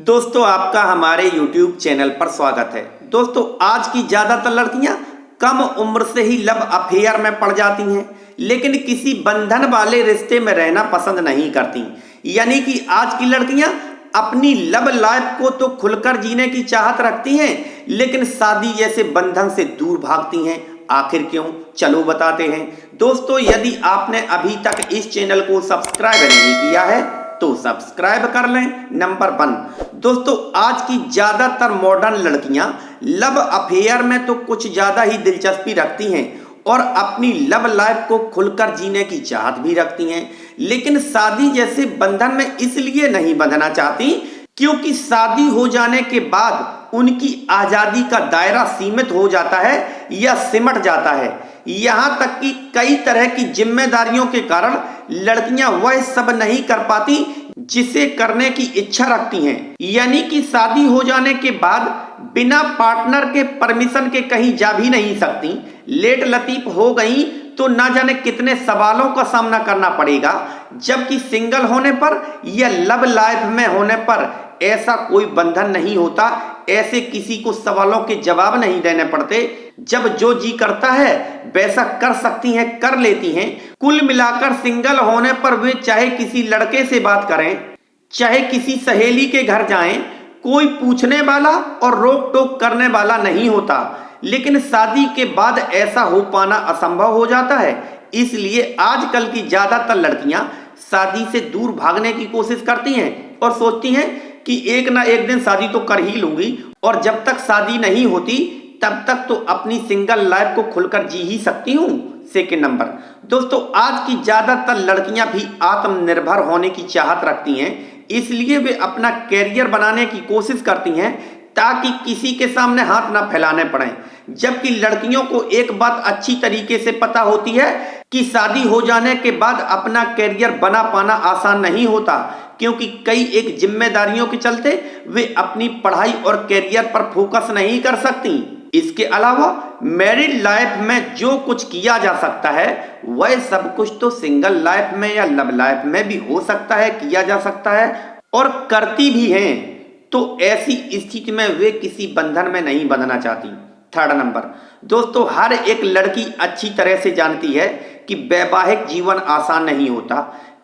दोस्तों आपका हमारे YouTube चैनल पर स्वागत है। दोस्तों आज की ज़्यादातर लड़कियां कम उम्र से ही लव अफेयर में पड़ जाती हैं, लेकिन किसी बंधन वाले रिश्ते में रहना पसंद नहीं करती। यानी कि आज की लड़कियां अपनी लव लाइफ को तो खुलकर जीने की चाहत रखती हैं, लेकिन शादी जैसे बंधन से दूर भागती हैं। आखिर क्यों, चलो बताते हैं। दोस्तों यदि आपने अभी तक इस चैनल को सब्सक्राइब नहीं किया है तो सब्सक्राइब कर लें। नंबर 1, दोस्तों आज की ज्यादातर मॉडर्न लड़कियां लव अफेयर में तो कुछ ज्यादा ही दिलचस्पी रखती हैं और अपनी लव लाइफ को खुलकर जीने की चाहत भी रखती हैं, लेकिन शादी जैसे बंधन में इसलिए नहीं बंधना चाहती क्योंकि शादी हो जाने के बाद उनकी आजादी का दायरा सीमित हो जाता है या सिमट जाता है। यहाँ तक कि कई तरह की जिम्मेदारियों के कारण लड़कियां वह सब नहीं कर पाती जिसे करने की इच्छा रखती हैं। यानी कि शादी हो जाने के बाद बिना पार्टनर के परमिशन के कहीं जा भी नहीं सकती। लेट लतीफ हो गई तो ना जाने कितने सवालों का सामना करना पड़ेगा, जबकि सिंगल होने पर या लव लाइफ में होने पर ऐसा कोई बंधन नहीं होता। ऐसे किसी को सवालों के जवाब नहीं देने पड़ते। जब जो जी करता है वैसा कर सकती हैं, कर लेती हैं। कुल मिलाकर सिंगल होने पर वे चाहे किसी लड़के से बात करें, चाहे किसी सहेली के घर जाएं, कोई पूछने वाला और रोक टोक करने वाला नहीं होता। लेकिन शादी के बाद ऐसा हो पाना असंभव हो जाता है। इसलिए आजकल की ज्यादातर लड़कियां शादी से दूर भागने की कोशिश करती हैं और सोचती हैं कि एक ना एक दिन शादी तो कर ही लूंगी, और जब तक शादी नहीं होती तब तक तो अपनी सिंगल लाइफ को खुलकर जी ही सकती हूँ। सेकेंड नंबर, दोस्तों आज की ज्यादातर लड़कियां भी आत्मनिर्भर होने की चाहत रखती हैं, इसलिए वे अपना कैरियर बनाने की कोशिश करती हैं ताकि किसी के सामने हाथ ना फैलाने पड़े। जबकि लड़कियों को एक बात अच्छी तरीके से पता होती है कि शादी हो जाने के बाद अपना कैरियर बना पाना आसान नहीं होता, क्योंकि कई एक जिम्मेदारियों के चलते वे अपनी पढ़ाई और कैरियर पर फोकस नहीं कर सकती। इसके अलावा मैरिड लाइफ में जो कुछ किया जा सकता है वह सब कुछ तो सिंगल लाइफ में या लव लाइफ में भी हो सकता है, किया जा सकता है और करती भी हैं। तो ऐसी स्थिति में वे किसी बंधन में नहीं बंधना चाहती। थर्ड नंबर, दोस्तों हर एक लड़की अच्छी तरह से जानती है कि वैवाहिक जीवन आसान नहीं होता,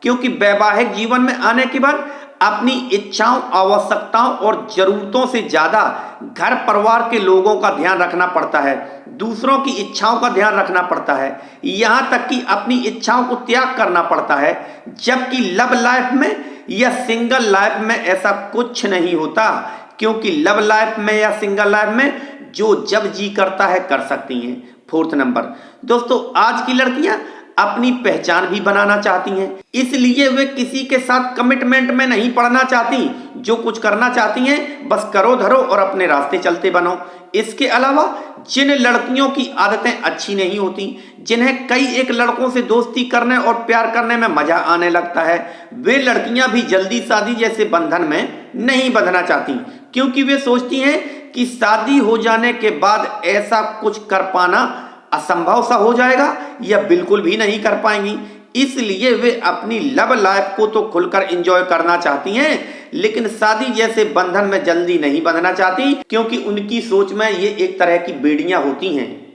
क्योंकि वैवाहिक जीवन में आने के बाद अपनी इच्छाओं, आवश्यकताओं और जरूरतों से ज्यादा घर परिवार के लोगों का ध्यान रखना पड़ता है, दूसरों की इच्छाओं का ध्यान रखना पड़ता है, यहाँ तक कि अपनी इच्छाओं को त्याग करना पड़ता है। जबकि लव लाइफ में या सिंगल लाइफ में ऐसा कुछ नहीं होता, क्योंकि लव लाइफ में या सिंगल लाइफ में जो जब जी करता है कर सकती हैं। फोर्थ नंबर, दोस्तों आज की लड़कियां अपनी पहचान भी बनाना चाहती हैं, इसलिए वे किसी के साथ कमिटमेंट में नहीं पड़ना चाहती। जो कुछ करना चाहती हैं बस करो धरो और अपने रास्ते चलते बनो। इसके अलावा जिन लड़कियों की आदतें अच्छी नहीं होती, जिन्हें कई एक लड़कों से दोस्ती करने और प्यार करने में मजा आने लगता है, वे लड़कियां भी जल्दी शादी जैसे बंधन में नहीं बंधना चाहती, क्योंकि वे सोचती हैं कि शादी हो जाने के बाद ऐसा कुछ कर पाना असंभव सा हो जाएगा या बिल्कुल भी नहीं कर पाएंगी। इसलिए वे अपनी लव लाइफ को तो खुलकर एंजॉय करना चाहती हैं, लेकिन शादी जैसे बंधन में जल्दी नहीं बंधना चाहती, क्योंकि उनकी सोच में ये एक तरह की बेड़ियां होती हैं।